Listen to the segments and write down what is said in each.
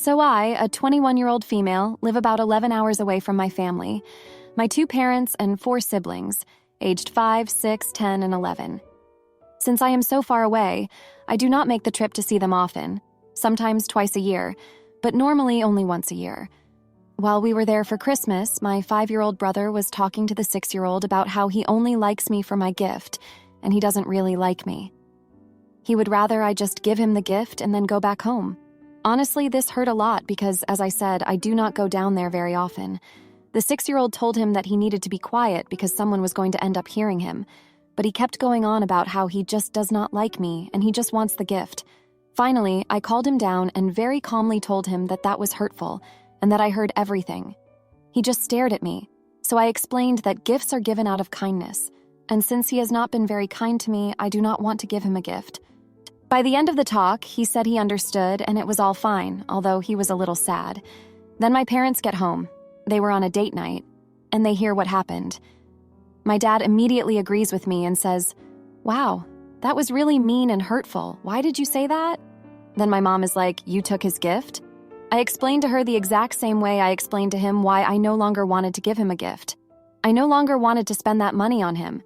So I, a 21-year-old female, live about 11 hours away from my family, my 2 parents and 4 siblings, aged 5, 6, 10, and 11. Since I am so far away, I do not make the trip to see them often, sometimes twice a year, but normally only once a year. While we were there for Christmas, my 5-year-old brother was talking to the 6-year-old about how he only likes me for my gift, and he doesn't really like me. He would rather I just give him the gift and then go back home. Honestly, this hurt a lot because, as I said, I do not go down there very often. The 6-year-old told him that he needed to be quiet because someone was going to end up hearing him, but he kept going on about how he just does not like me and he just wants the gift. Finally, I called him down and very calmly told him that that was hurtful and that I heard everything. He just stared at me, so I explained that gifts are given out of kindness, and since he has not been very kind to me, I do not want to give him a gift. By the end of the talk, he said he understood and it was all fine, although he was a little sad. Then my parents get home. They were on a date night, and they hear what happened. My dad immediately agrees with me and says, "Wow, that was really mean and hurtful. Why did you say that?" Then my mom is like, "You took his gift?" I explained to her the exact same way I explained to him why I no longer wanted to give him a gift. I no longer wanted to spend that money on him.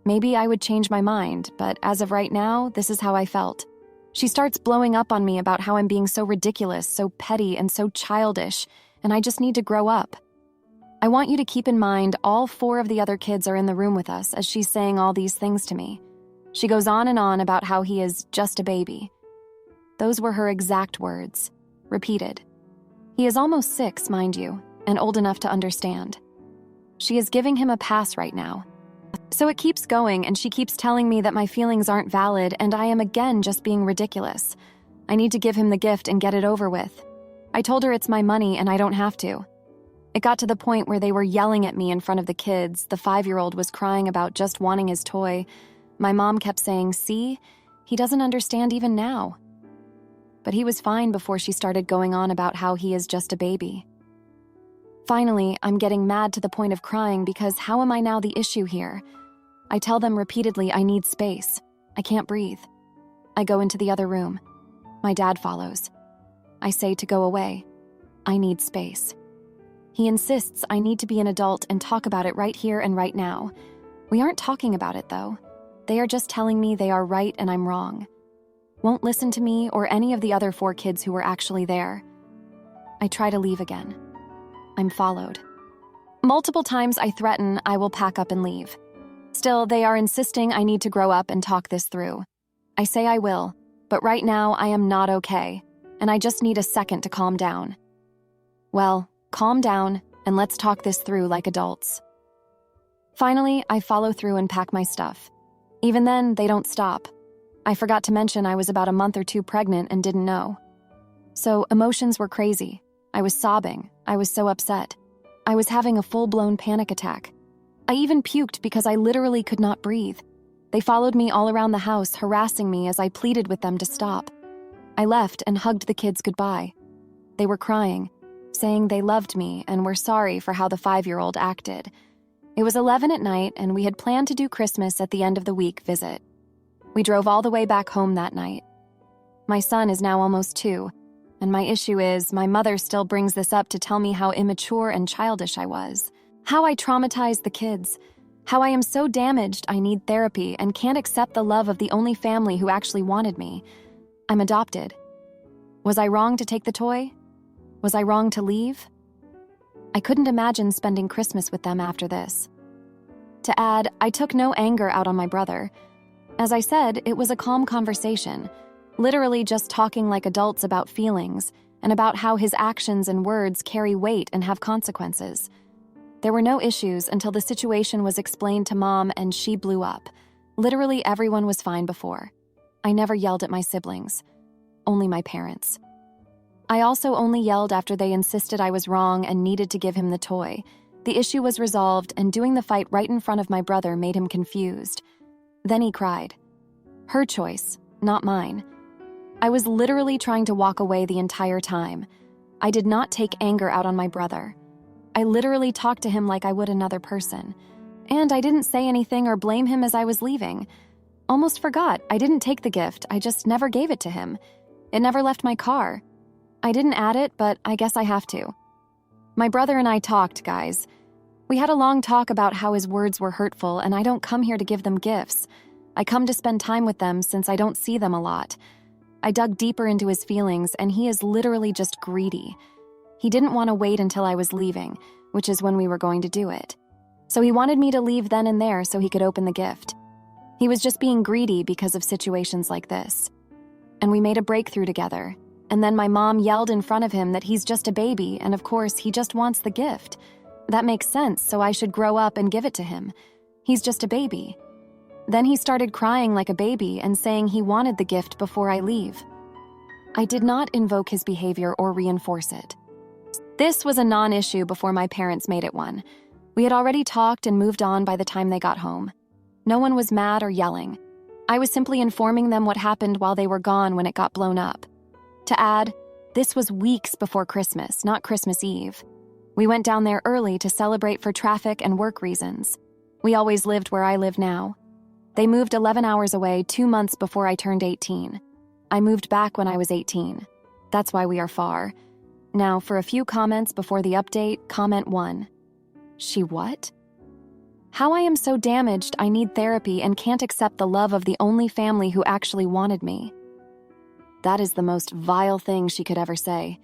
Maybe I would change my mind, but as of right now, this is how I felt. She starts blowing up on me about how I'm being so ridiculous, so petty, and so childish, and I just need to grow up. I want you to keep in mind all 4 of the other kids are in the room with us as she's saying all these things to me. She goes on and on about how he is just a baby. Those were her exact words, repeated. He is almost 6, mind you, and old enough to understand. She is giving him a pass right now. So it keeps going, and she keeps telling me that my feelings aren't valid and I am again just being ridiculous. I need to give him the gift and get it over with. I told her it's my money and I don't have to. It got to the point where they were yelling at me in front of the kids. The 5-year-old was crying about just wanting his toy. My mom kept saying, "See, he doesn't understand even now." But he was fine before she started going on about how he is just a baby. Finally, I'm getting mad to the point of crying because how am I now the issue here? I tell them repeatedly I need space. I can't breathe. I go into the other room. My dad follows. I say to go away. I need space. He insists I need to be an adult and talk about it right here and right now. We aren't talking about it, though. They are just telling me they are right and I'm wrong. Won't listen to me or any of the other 4 kids who were actually there. I try to leave again. I'm followed. Multiple times I threaten I will pack up and leave. Still, they are insisting I need to grow up and talk this through. I say I will, but right now I am not okay, and I just need a second to calm down. Well, calm down, and let's talk this through like adults. Finally, I follow through and pack my stuff. Even then, they don't stop. I forgot to mention I was about a month or 2 pregnant and didn't know. So emotions were crazy. I was sobbing. I was so upset. I was having a full-blown panic attack. I even puked because I literally could not breathe. They followed me all around the house, harassing me as I pleaded with them to stop. I left and hugged the kids goodbye. They were crying, saying they loved me and were sorry for how the 5-year-old acted. It was 11 at night, and we had planned to do Christmas at the end of the week visit. We drove all the way back home that night. My son is now almost 2, and my issue is my mother still brings this up to tell me how immature and childish I was, how I traumatized the kids, how I am so damaged I need therapy and can't accept the love of the only family who actually wanted me. I'm adopted. Was I wrong to take the toy? Was I wrong to leave? I couldn't imagine spending Christmas with them after this. To add, I took no anger out on my brother. As I said, it was a calm conversation, literally just talking like adults about feelings and about how his actions and words carry weight and have consequences. There were no issues until the situation was explained to Mom and she blew up. Literally everyone was fine before. I never yelled at my siblings, only my parents. I also only yelled after they insisted I was wrong and needed to give him the toy. The issue was resolved, and doing the fight right in front of my brother made him confused. Then he cried. Her choice, not mine. I was literally trying to walk away the entire time. I did not take anger out on my brother. I literally talked to him like I would another person. And I didn't say anything or blame him as I was leaving. Almost forgot, I didn't take the gift, I just never gave it to him. It never left my car. I didn't add it, but I guess I have to. My brother and I talked, guys. We had a long talk about how his words were hurtful, and I don't come here to give them gifts. I come to spend time with them since I don't see them a lot. I dug deeper into his feelings, and he is literally just greedy. He didn't want to wait until I was leaving, which is when we were going to do it. So he wanted me to leave then and there so he could open the gift. He was just being greedy because of situations like this. And we made a breakthrough together. And then my mom yelled in front of him that he's just a baby, and of course, he just wants the gift. That makes sense, so I should grow up and give it to him. He's just a baby. Then he started crying like a baby and saying he wanted the gift before I leave. I did not invoke his behavior or reinforce it. This was a non-issue before my parents made it one. We had already talked and moved on by the time they got home. No one was mad or yelling. I was simply informing them what happened while they were gone when it got blown up. To add, this was weeks before Christmas, not Christmas Eve. We went down there early to celebrate for traffic and work reasons. We always lived where I live now. They moved 11 hours away 2 months before I turned 18. I moved back when I was 18. That's why we are far. Now, for a few comments before the update, comment 1. She what? How I am so damaged I need therapy and can't accept the love of the only family who actually wanted me. That is the most vile thing she could ever say.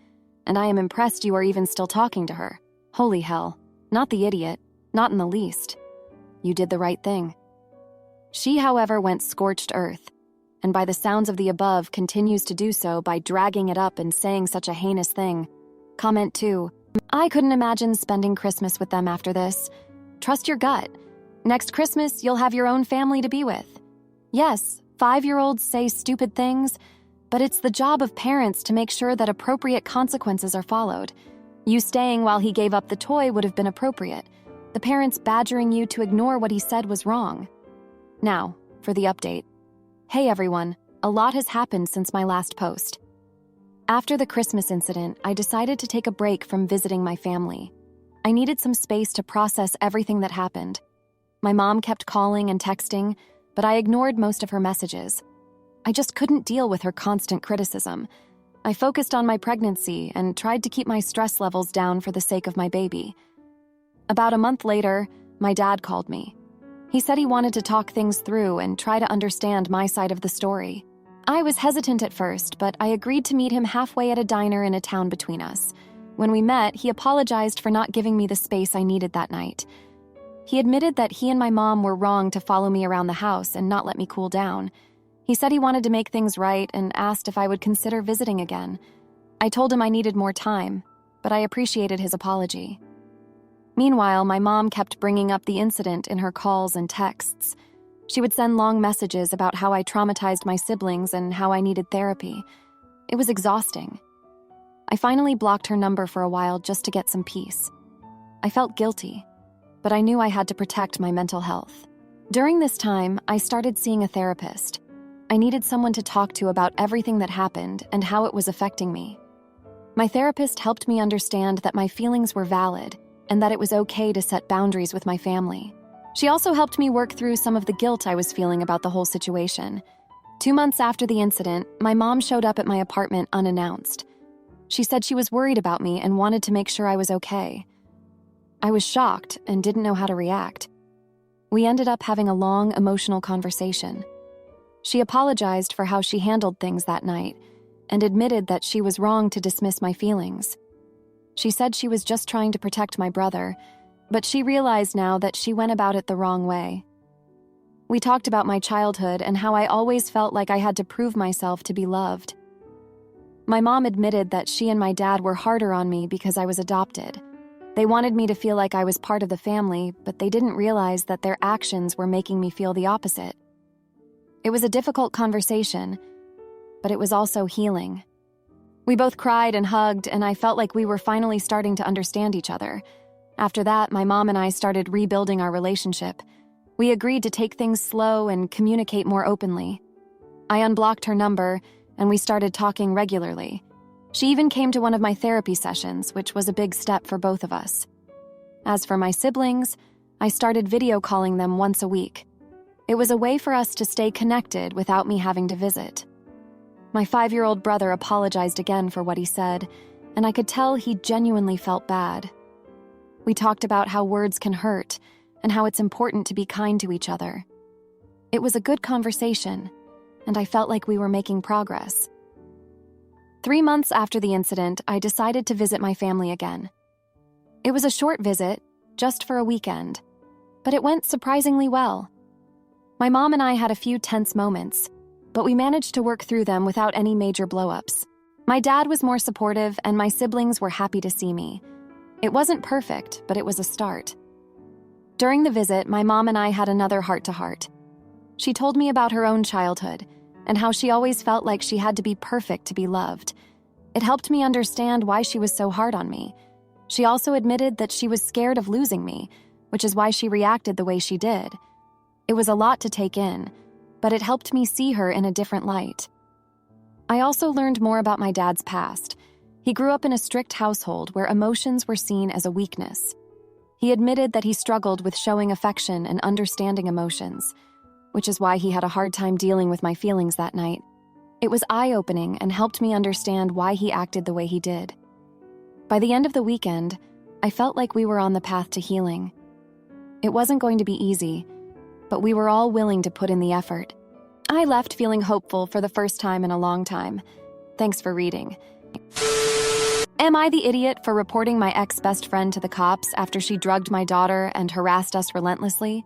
And I am impressed you are even still talking to her. Holy hell. Not the idiot. Not in the least. You did the right thing. She, however, went scorched earth, and by the sounds of the above continues to do so by dragging it up and saying such a heinous thing. Comment 2. I couldn't imagine spending Christmas with them after this. Trust your gut. Next Christmas, you'll have your own family to be with. Yes, 5-year-olds say stupid things, but it's the job of parents to make sure that appropriate consequences are followed. You staying while he gave up the toy would have been appropriate. The parents badgering you to ignore what he said was wrong. Now, for the update. Hey everyone, a lot has happened since my last post. After the Christmas incident, I decided to take a break from visiting my family. I needed some space to process everything that happened. My mom kept calling and texting, but I ignored most of her messages. I just couldn't deal with her constant criticism. I focused on my pregnancy and tried to keep my stress levels down for the sake of my baby. About a month later, my dad called me. He said he wanted to talk things through and try to understand my side of the story. I was hesitant at first, but I agreed to meet him halfway at a diner in a town between us. When we met, he apologized for not giving me the space I needed that night. He admitted that he and my mom were wrong to follow me around the house and not let me cool down. He said he wanted to make things right and asked if I would consider visiting again. I told him I needed more time, but I appreciated his apology. Meanwhile, my mom kept bringing up the incident in her calls and texts. She would send long messages about how I traumatized my siblings and how I needed therapy. It was exhausting. I finally blocked her number for a while just to get some peace. I felt guilty, but I knew I had to protect my mental health. During this time, I started seeing a therapist. I needed someone to talk to about everything that happened and how it was affecting me. My therapist helped me understand that my feelings were valid and that it was okay to set boundaries with my family. She also helped me work through some of the guilt I was feeling about the whole situation. 2 months after the incident, my mom showed up at my apartment unannounced. She said she was worried about me and wanted to make sure I was okay. I was shocked and didn't know how to react. We ended up having a long, emotional conversation. She apologized for how she handled things that night and admitted that she was wrong to dismiss my feelings. She said she was just trying to protect my brother, but she realized now that she went about it the wrong way. We talked about my childhood and how I always felt like I had to prove myself to be loved. My mom admitted that she and my dad were harder on me because I was adopted. They wanted me to feel like I was part of the family, but they didn't realize that their actions were making me feel the opposite. It was a difficult conversation, but it was also healing. We both cried and hugged, and I felt like we were finally starting to understand each other. After that, my mom and I started rebuilding our relationship. We agreed to take things slow and communicate more openly. I unblocked her number, and we started talking regularly. She even came to one of my therapy sessions, which was a big step for both of us. As for my siblings, I started video calling them once a week. It was a way for us to stay connected without me having to visit. My 5-year-old brother apologized again for what he said, and I could tell he genuinely felt bad. We talked about how words can hurt and how it's important to be kind to each other. It was a good conversation, and I felt like we were making progress. 3 months after the incident, I decided to visit my family again. It was a short visit, just for a weekend, but it went surprisingly well. My mom and I had a few tense moments, but we managed to work through them without any major blow-ups. My dad was more supportive, and my siblings were happy to see me. It wasn't perfect, but it was a start. During the visit, my mom and I had another heart-to-heart. She told me about her own childhood and how she always felt like she had to be perfect to be loved. It helped me understand why she was so hard on me. She also admitted that she was scared of losing me, which is why she reacted the way she did. It was a lot to take in, but it helped me see her in a different light. I also learned more about my dad's past. He grew up in a strict household where emotions were seen as a weakness. He admitted that he struggled with showing affection and understanding emotions, which is why he had a hard time dealing with my feelings that night. It was eye-opening and helped me understand why he acted the way he did. By the end of the weekend, I felt like we were on the path to healing. It wasn't going to be easy, but we were all willing to put in the effort. I left feeling hopeful for the first time in a long time. Thanks for reading. Am I the idiot for reporting my ex-best friend to the cops after she drugged my daughter and harassed us relentlessly?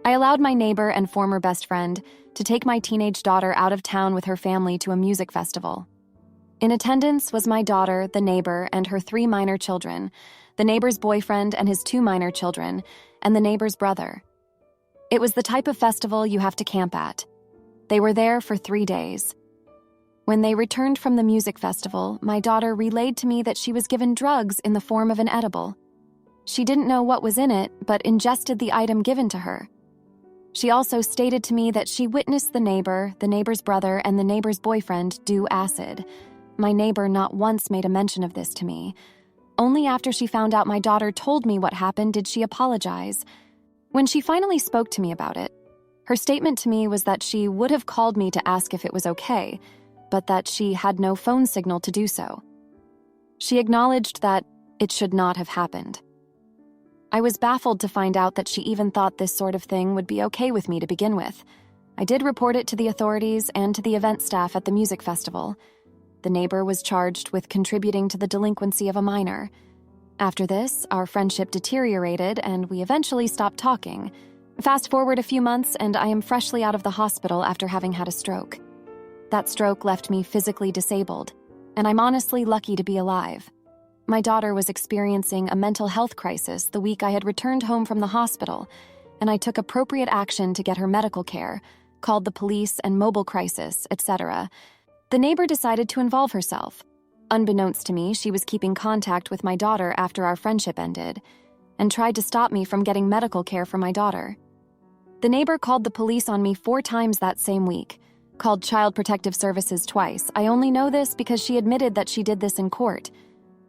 I allowed my neighbor and former best friend to take my teenage daughter out of town with her family to a music festival. In attendance was my daughter, the neighbor, and her 3 minor children, the neighbor's boyfriend and his 2 minor children, and the neighbor's brother. It was the type of festival you have to camp at. They were there for 3 days. When they returned from the music festival, my daughter relayed to me that she was given drugs in the form of an edible. She didn't know what was in it, but ingested the item given to her. She also stated to me that she witnessed the neighbor's brother, and the neighbor's boyfriend do acid. My neighbor not once made a mention of this to me. Only after she found out my daughter told me what happened did she apologize. When she finally spoke to me about it, her statement to me was that she would have called me to ask if it was okay, but that she had no phone signal to do so. She acknowledged that it should not have happened. I was baffled to find out that she even thought this sort of thing would be okay with me to begin with. I did report it to the authorities and to the event staff at the music festival. The neighbor was charged with contributing to the delinquency of a minor. After this, our friendship deteriorated and we eventually stopped talking. Fast forward a few months and I am freshly out of the hospital after having had a stroke. That stroke left me physically disabled, and I'm honestly lucky to be alive. My daughter was experiencing a mental health crisis the week I had returned home from the hospital, and I took appropriate action to get her medical care, called the police and mobile crisis, etc. The neighbor decided to involve herself. Unbeknownst to me, she was keeping contact with my daughter after our friendship ended, and tried to stop me from getting medical care for my daughter. The neighbor called the police on me 4 times that same week, called Child Protective Services twice. I only know this because she admitted that she did this in court,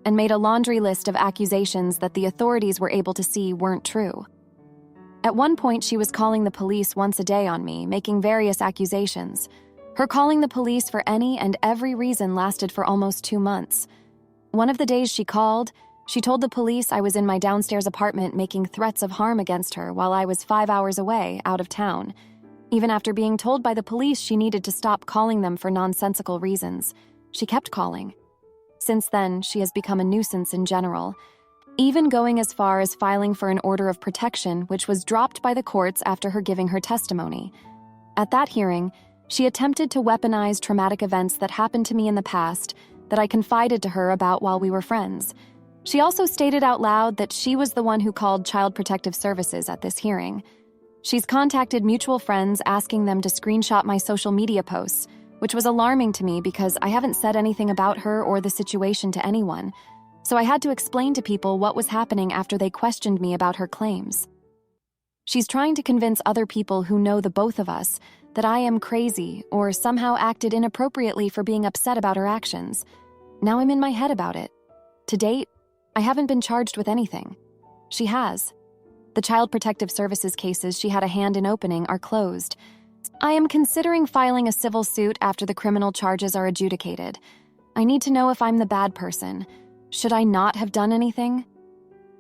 and made a laundry list of accusations that the authorities were able to see weren't true. At one point, she was calling the police once a day on me, making various accusations. Her calling the police for any and every reason lasted for almost 2 months. One of the days she called, she told the police I was in my downstairs apartment making threats of harm against her while I was 5 hours away, out of town. Even after being told by the police she needed to stop calling them for nonsensical reasons, she kept calling. Since then, she has become a nuisance in general, even going as far as filing for an order of protection, which was dropped by the courts after her giving her testimony. At that hearing, she attempted to weaponize traumatic events that happened to me in the past that I confided to her about while we were friends. She also stated out loud that she was the one who called Child Protective Services at this hearing. She's contacted mutual friends asking them to screenshot my social media posts, which was alarming to me because I haven't said anything about her or the situation to anyone, so I had to explain to people what was happening after they questioned me about her claims. She's trying to convince other people who know the both of us that I am crazy or somehow acted inappropriately for being upset about her actions. Now I'm in my head about it. To date, I haven't been charged with anything. She has. The Child Protective Services cases she had a hand in opening are closed. I am considering filing a civil suit after the criminal charges are adjudicated. I need to know if I'm the bad person. Should I not have done anything?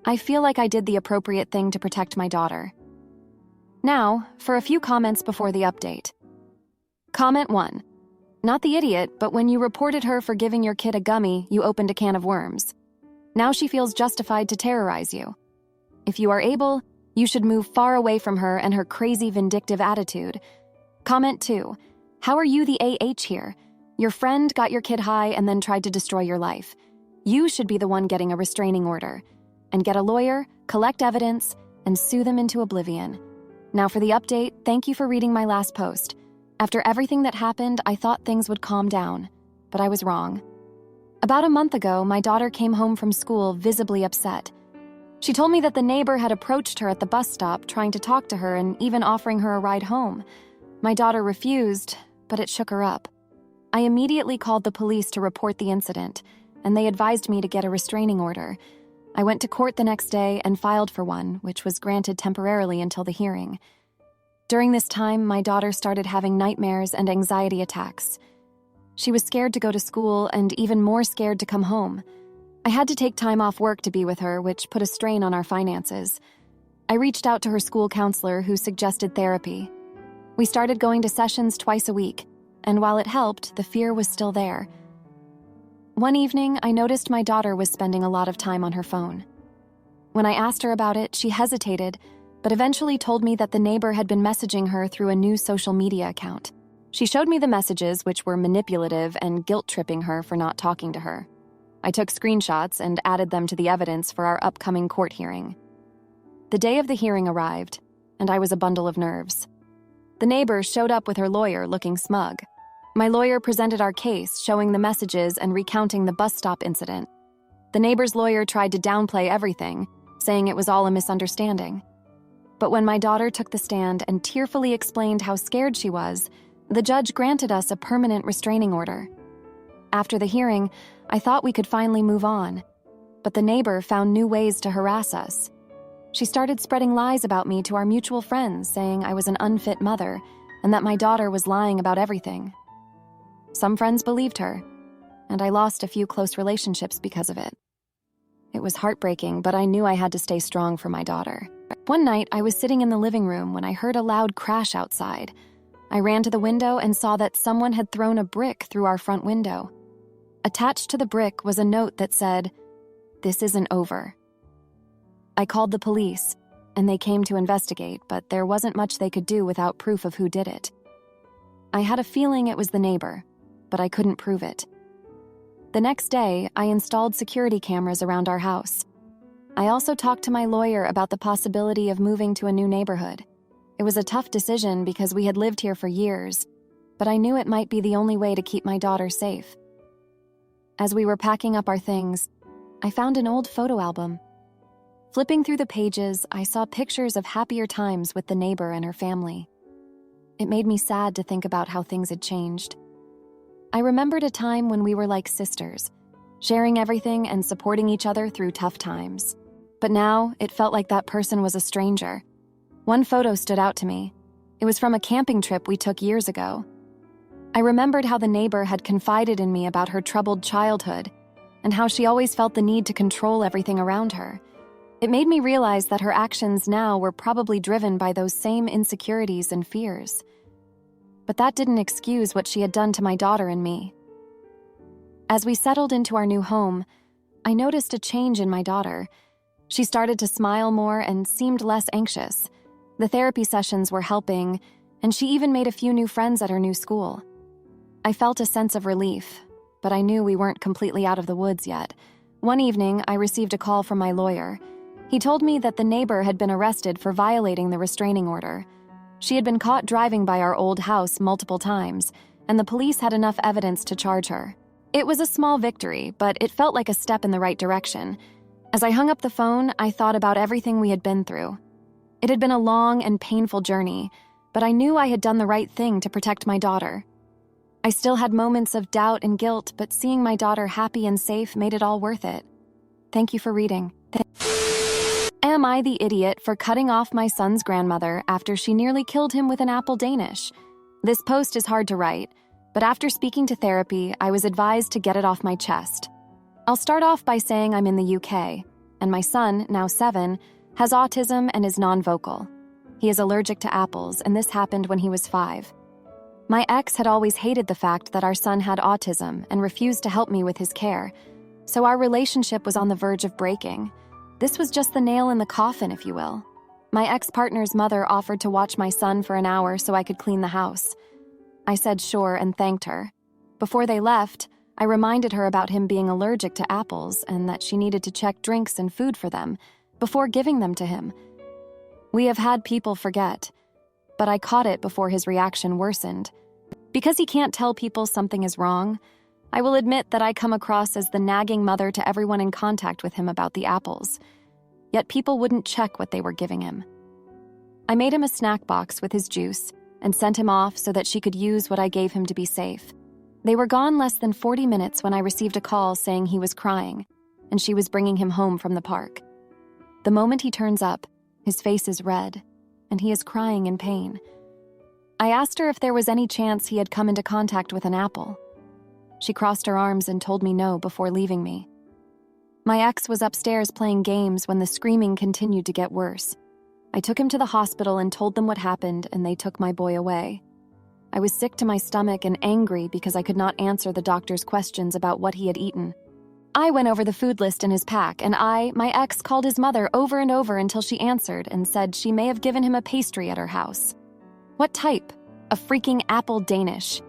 I feel like I did the appropriate thing to protect my daughter. Now, for a few comments before the update. Comment 1. Not the idiot, but when you reported her for giving your kid a gummy, you opened a can of worms. Now she feels justified to terrorize you. If you are able, you should move far away from her and her crazy vindictive attitude. Comment 2. How are you the AH here? Your friend got your kid high and then tried to destroy your life. You should be the one getting a restraining order. And get a lawyer, collect evidence, and sue them into oblivion. Now for the update, thank you for reading my last post. After everything that happened, I thought things would calm down, but I was wrong. About a month ago, my daughter came home from school visibly upset. She told me that the neighbor had approached her at the bus stop trying to talk to her and even offering her a ride home. My daughter refused, but it shook her up. I immediately called the police to report the incident, and they advised me to get a restraining order. I went to court the next day and filed for one, which was granted temporarily until the hearing. During this time, my daughter started having nightmares and anxiety attacks. She was scared to go to school and even more scared to come home. I had to take time off work to be with her, which put a strain on our finances. I reached out to her school counselor, who suggested therapy. We started going to sessions twice a week, and while it helped, the fear was still there. One evening, I noticed my daughter was spending a lot of time on her phone. When I asked her about it, she hesitated, but eventually told me that the neighbor had been messaging her through a new social media account. She showed me the messages, which were manipulative and guilt-tripping her for not talking to her. I took screenshots and added them to the evidence for our upcoming court hearing. The day of the hearing arrived, and I was a bundle of nerves. The neighbor showed up with her lawyer looking smug. My lawyer presented our case, showing the messages and recounting the bus stop incident. The neighbor's lawyer tried to downplay everything, saying it was all a misunderstanding. But when my daughter took the stand and tearfully explained how scared she was, the judge granted us a permanent restraining order. After the hearing, I thought we could finally move on, but the neighbor found new ways to harass us. She started spreading lies about me to our mutual friends, saying I was an unfit mother and that my daughter was lying about everything. Some friends believed her, and I lost a few close relationships because of it. It was heartbreaking, but I knew I had to stay strong for my daughter. One night, I was sitting in the living room when I heard a loud crash outside. I ran to the window and saw that someone had thrown a brick through our front window. Attached to the brick was a note that said, "This isn't over." I called the police, and they came to investigate, but there wasn't much they could do without proof of who did it. I had a feeling it was the neighbor, but I couldn't prove it. The next day, I installed security cameras around our house. I also talked to my lawyer about the possibility of moving to a new neighborhood. It was a tough decision because we had lived here for years, but I knew it might be the only way to keep my daughter safe. As we were packing up our things, I found an old photo album. Flipping through the pages, I saw pictures of happier times with the neighbor and her family. It made me sad to think about how things had changed. I remembered a time when we were like sisters, sharing everything and supporting each other through tough times. But now, it felt like that person was a stranger. One photo stood out to me. It was from a camping trip we took years ago. I remembered how the neighbor had confided in me about her troubled childhood and how she always felt the need to control everything around her. It made me realize that her actions now were probably driven by those same insecurities and fears. But that didn't excuse what she had done to my daughter and me. As we settled into our new home, I noticed a change in my daughter. She started to smile more and seemed less anxious. The therapy sessions were helping, and she even made a few new friends at her new school. I felt a sense of relief, but I knew we weren't completely out of the woods yet. One evening, I received a call from my lawyer. He told me that the neighbor had been arrested for violating the restraining order. She had been caught driving by our old house multiple times, and the police had enough evidence to charge her. It was a small victory, but it felt like a step in the right direction. As I hung up the phone, I thought about everything we had been through. It had been a long and painful journey, but I knew I had done the right thing to protect my daughter. I still had moments of doubt and guilt, but seeing my daughter happy and safe made it all worth it. Thank you for reading. Am I the idiot for cutting off my son's grandmother after she nearly killed him with an apple Danish? This post is hard to write, but after speaking to therapy, I was advised to get it off my chest. I'll start off by saying I'm in the UK, and my son, now 7, has autism and is non-vocal. He is allergic to apples, and this happened when he was 5. My ex had always hated the fact that our son had autism and refused to help me with his care, so our relationship was on the verge of breaking. This was just the nail in the coffin, if you will. My ex-partner's mother offered to watch my son for an hour so I could clean the house. I said sure and thanked her. Before they left, I reminded her about him being allergic to apples and that she needed to check drinks and food for them before giving them to him. We have had people forget, but I caught it before his reaction worsened. Because he can't tell people something is wrong, I will admit that I come across as the nagging mother to everyone in contact with him about the apples. Yet people wouldn't check what they were giving him. I made him a snack box with his juice and sent him off so that she could use what I gave him to be safe. They were gone less than 40 minutes when I received a call saying he was crying, and she was bringing him home from the park. The moment he turns up, his face is red, and he is crying in pain. I asked her if there was any chance he had come into contact with an apple. She crossed her arms and told me no before leaving me. My ex was upstairs playing games when the screaming continued to get worse. I took him to the hospital and told them what happened, and they took my boy away. I was sick to my stomach and angry because I could not answer the doctor's questions about what he had eaten. I went over the food list in his pack, and my ex called his mother over and over until she answered and said she may have given him a pastry at her house. What type? A freaking apple Danish.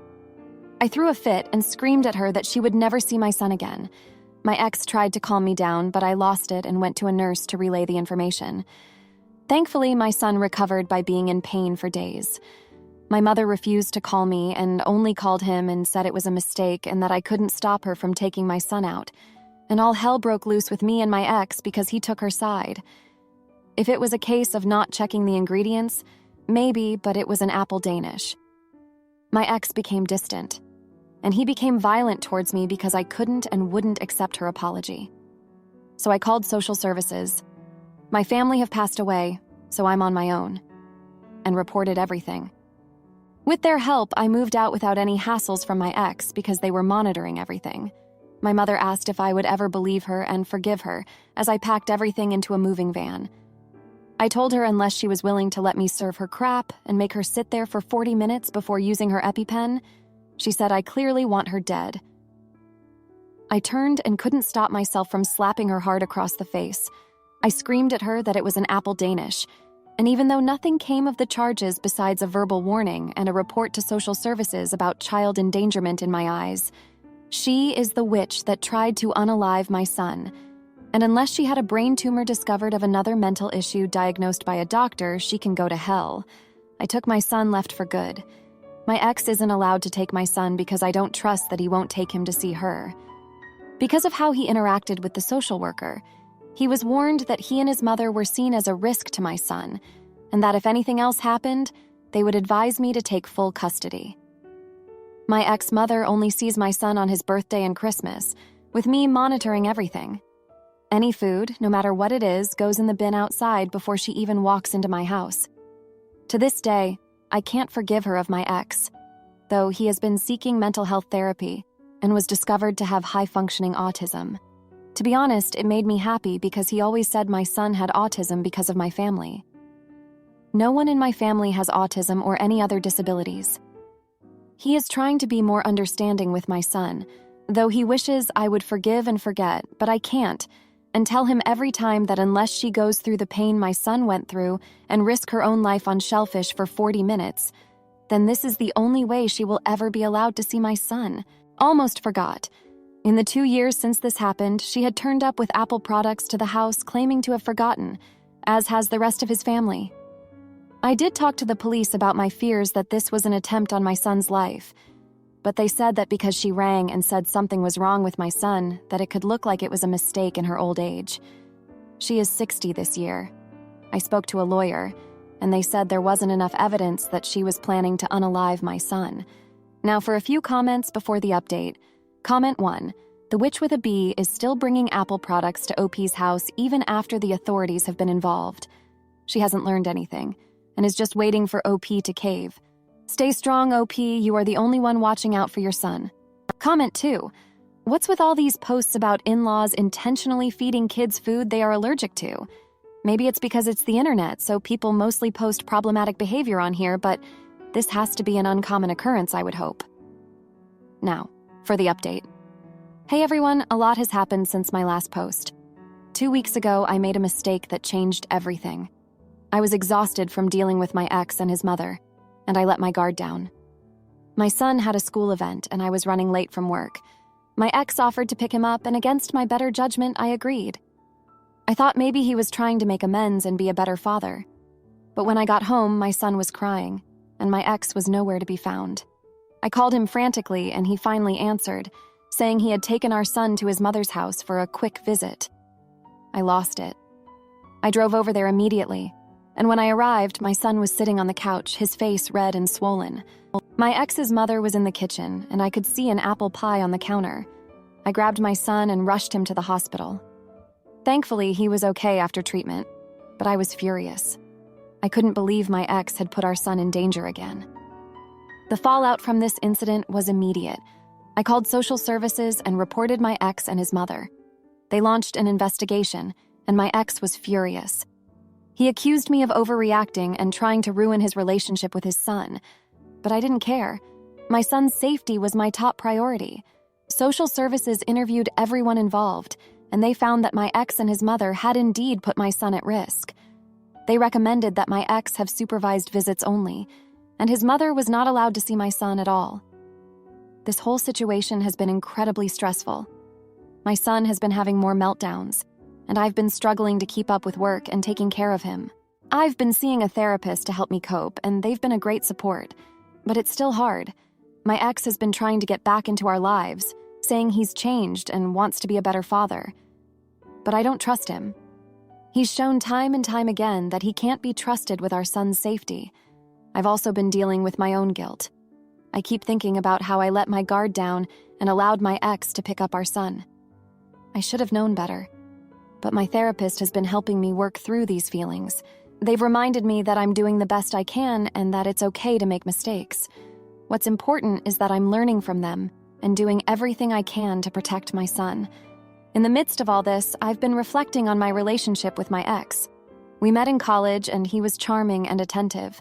I threw a fit and screamed at her that she would never see my son again. My ex tried to calm me down, but I lost it and went to a nurse to relay the information. Thankfully, my son recovered by being in pain for days. My mother refused to call me and only called him and said it was a mistake and that I couldn't stop her from taking my son out. And all hell broke loose with me and my ex because he took her side. If it was a case of not checking the ingredients, maybe, but it was an apple Danish. My ex became distant, and he became violent towards me because I couldn't and wouldn't accept her apology. So I called social services. My family have passed away, so I'm on my own, and reported everything. With their help, I moved out without any hassles from my ex because they were monitoring everything. My mother asked if I would ever believe her and forgive her as I packed everything into a moving van. I told her unless she was willing to let me serve her crap and make her sit there for 40 minutes before using her EpiPen, she said I clearly want her dead. I turned and couldn't stop myself from slapping her hard across the face. I screamed at her that it was an apple Danish, and even though nothing came of the charges besides a verbal warning and a report to social services about child endangerment in my eyes, she is the witch that tried to unalive my son. And unless she had a brain tumor discovered of another mental issue diagnosed by a doctor, she can go to hell. I took my son left for good. My ex isn't allowed to take my son because I don't trust that he won't take him to see her. Because of how he interacted with the social worker, he was warned that he and his mother were seen as a risk to my son, and that if anything else happened, they would advise me to take full custody. My ex-mother only sees my son on his birthday and Christmas, with me monitoring everything. Any food, no matter what it is, goes in the bin outside before she even walks into my house. To this day, I can't forgive her of my ex, though he has been seeking mental health therapy and was discovered to have high-functioning autism. To be honest, it made me happy because he always said my son had autism because of my family. No one in my family has autism or any other disabilities. He is trying to be more understanding with my son, though he wishes I would forgive and forget, but I can't, and tell him every time that unless she goes through the pain my son went through and risk her own life on shellfish for 40 minutes, then this is the only way she will ever be allowed to see my son. Almost forgot. In the 2 years since this happened, she had turned up with Apple products to the house claiming to have forgotten, as has the rest of his family. I did talk to the police about my fears that this was an attempt on my son's life, but they said that because she rang and said something was wrong with my son, that it could look like it was a mistake in her old age. She is 60 this year. I spoke to a lawyer, and they said there wasn't enough evidence that she was planning to unalive my son. Now for a few comments before the update. Comment 1. The witch with a B is still bringing Apple products to OP's house even after the authorities have been involved. She hasn't learned anything, and is just waiting for OP to cave. Stay strong, OP. You are the only one watching out for your son. Comment 2. What's with all these posts about in-laws intentionally feeding kids food they are allergic to? Maybe it's because it's the internet, so people mostly post problematic behavior on here, but this has to be an uncommon occurrence, I would hope. Now, for the update. Hey everyone, a lot has happened since my last post. 2 weeks ago, I made a mistake that changed everything. I was exhausted from dealing with my ex and his mother, and I let my guard down. My son had a school event, and I was running late from work. My ex offered to pick him up, and against my better judgment, I agreed. I thought maybe he was trying to make amends and be a better father. But when I got home, my son was crying, and my ex was nowhere to be found. I called him frantically, and he finally answered, saying he had taken our son to his mother's house for a quick visit. I lost it. I drove over there immediately, and when I arrived, my son was sitting on the couch, his face red and swollen. My ex's mother was in the kitchen, and I could see an apple pie on the counter. I grabbed my son and rushed him to the hospital. Thankfully, he was okay after treatment, but I was furious. I couldn't believe my ex had put our son in danger again. The fallout from this incident was immediate. I called social services and reported my ex and his mother. They launched an investigation, and my ex was furious. He accused me of overreacting and trying to ruin his relationship with his son. But I didn't care. My son's safety was my top priority. Social services interviewed everyone involved, and they found that my ex and his mother had indeed put my son at risk. They recommended that my ex have supervised visits only, and his mother was not allowed to see my son at all. This whole situation has been incredibly stressful. My son has been having more meltdowns, and I've been struggling to keep up with work and taking care of him. I've been seeing a therapist to help me cope, and they've been a great support. But it's still hard. My ex has been trying to get back into our lives, saying he's changed and wants to be a better father. But I don't trust him. He's shown time and time again that he can't be trusted with our son's safety. I've also been dealing with my own guilt. I keep thinking about how I let my guard down and allowed my ex to pick up our son. I should have known better. But my therapist has been helping me work through these feelings. They've reminded me that I'm doing the best I can and that it's okay to make mistakes. What's important is that I'm learning from them and doing everything I can to protect my son. In the midst of all this, I've been reflecting on my relationship with my ex. We met in college and he was charming and attentive.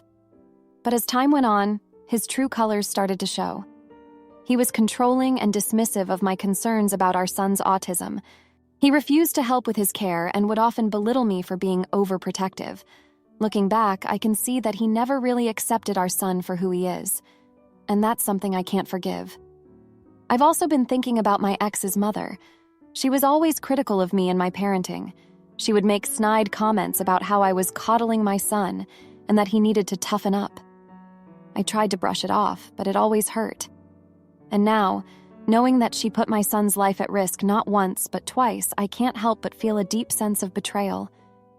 But as time went on, his true colors started to show. He was controlling and dismissive of my concerns about our son's autism. He refused to help with his care and would often belittle me for being overprotective. Looking back, I can see that he never really accepted our son for who he is. And that's something I can't forgive. I've also been thinking about my ex's mother. She was always critical of me and my parenting. She would make snide comments about how I was coddling my son and that he needed to toughen up. I tried to brush it off, but it always hurt. And now, knowing that she put my son's life at risk not once but twice, I can't help but feel a deep sense of betrayal.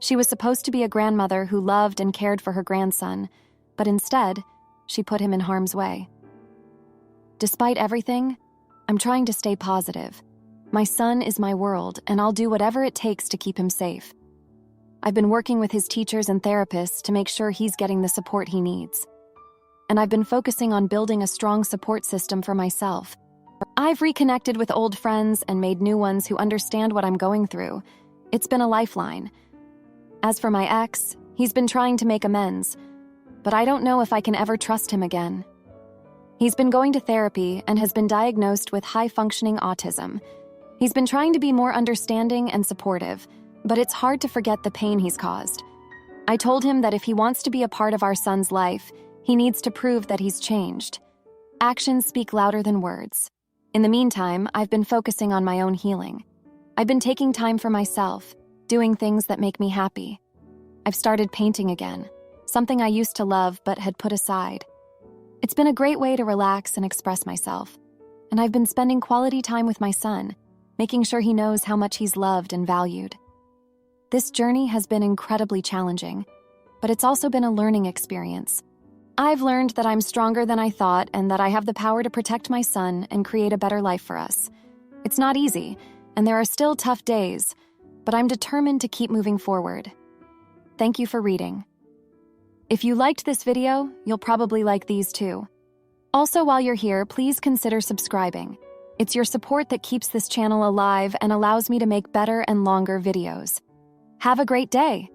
She was supposed to be a grandmother who loved and cared for her grandson, but instead, she put him in harm's way. Despite everything, I'm trying to stay positive. My son is my world, and I'll do whatever it takes to keep him safe. I've been working with his teachers and therapists to make sure he's getting the support he needs. And I've been focusing on building a strong support system for myself. I've reconnected with old friends and made new ones who understand what I'm going through. It's been a lifeline. As for my ex, he's been trying to make amends, but I don't know if I can ever trust him again. He's been going to therapy and has been diagnosed with high-functioning autism. He's been trying to be more understanding and supportive, but it's hard to forget the pain he's caused. I told him that if he wants to be a part of our son's life, he needs to prove that he's changed. Actions speak louder than words. In the meantime, I've been focusing on my own healing. I've been taking time for myself, doing things that make me happy. I've started painting again, something I used to love but had put aside. It's been a great way to relax and express myself, and I've been spending quality time with my son, making sure he knows how much he's loved and valued. This journey has been incredibly challenging, but it's also been a learning experience. I've learned that I'm stronger than I thought and that I have the power to protect my son and create a better life for us. It's not easy, and there are still tough days, but I'm determined to keep moving forward. Thank you for reading. If you liked this video, you'll probably like these too. Also, while you're here, please consider subscribing. It's your support that keeps this channel alive and allows me to make better and longer videos. Have a great day!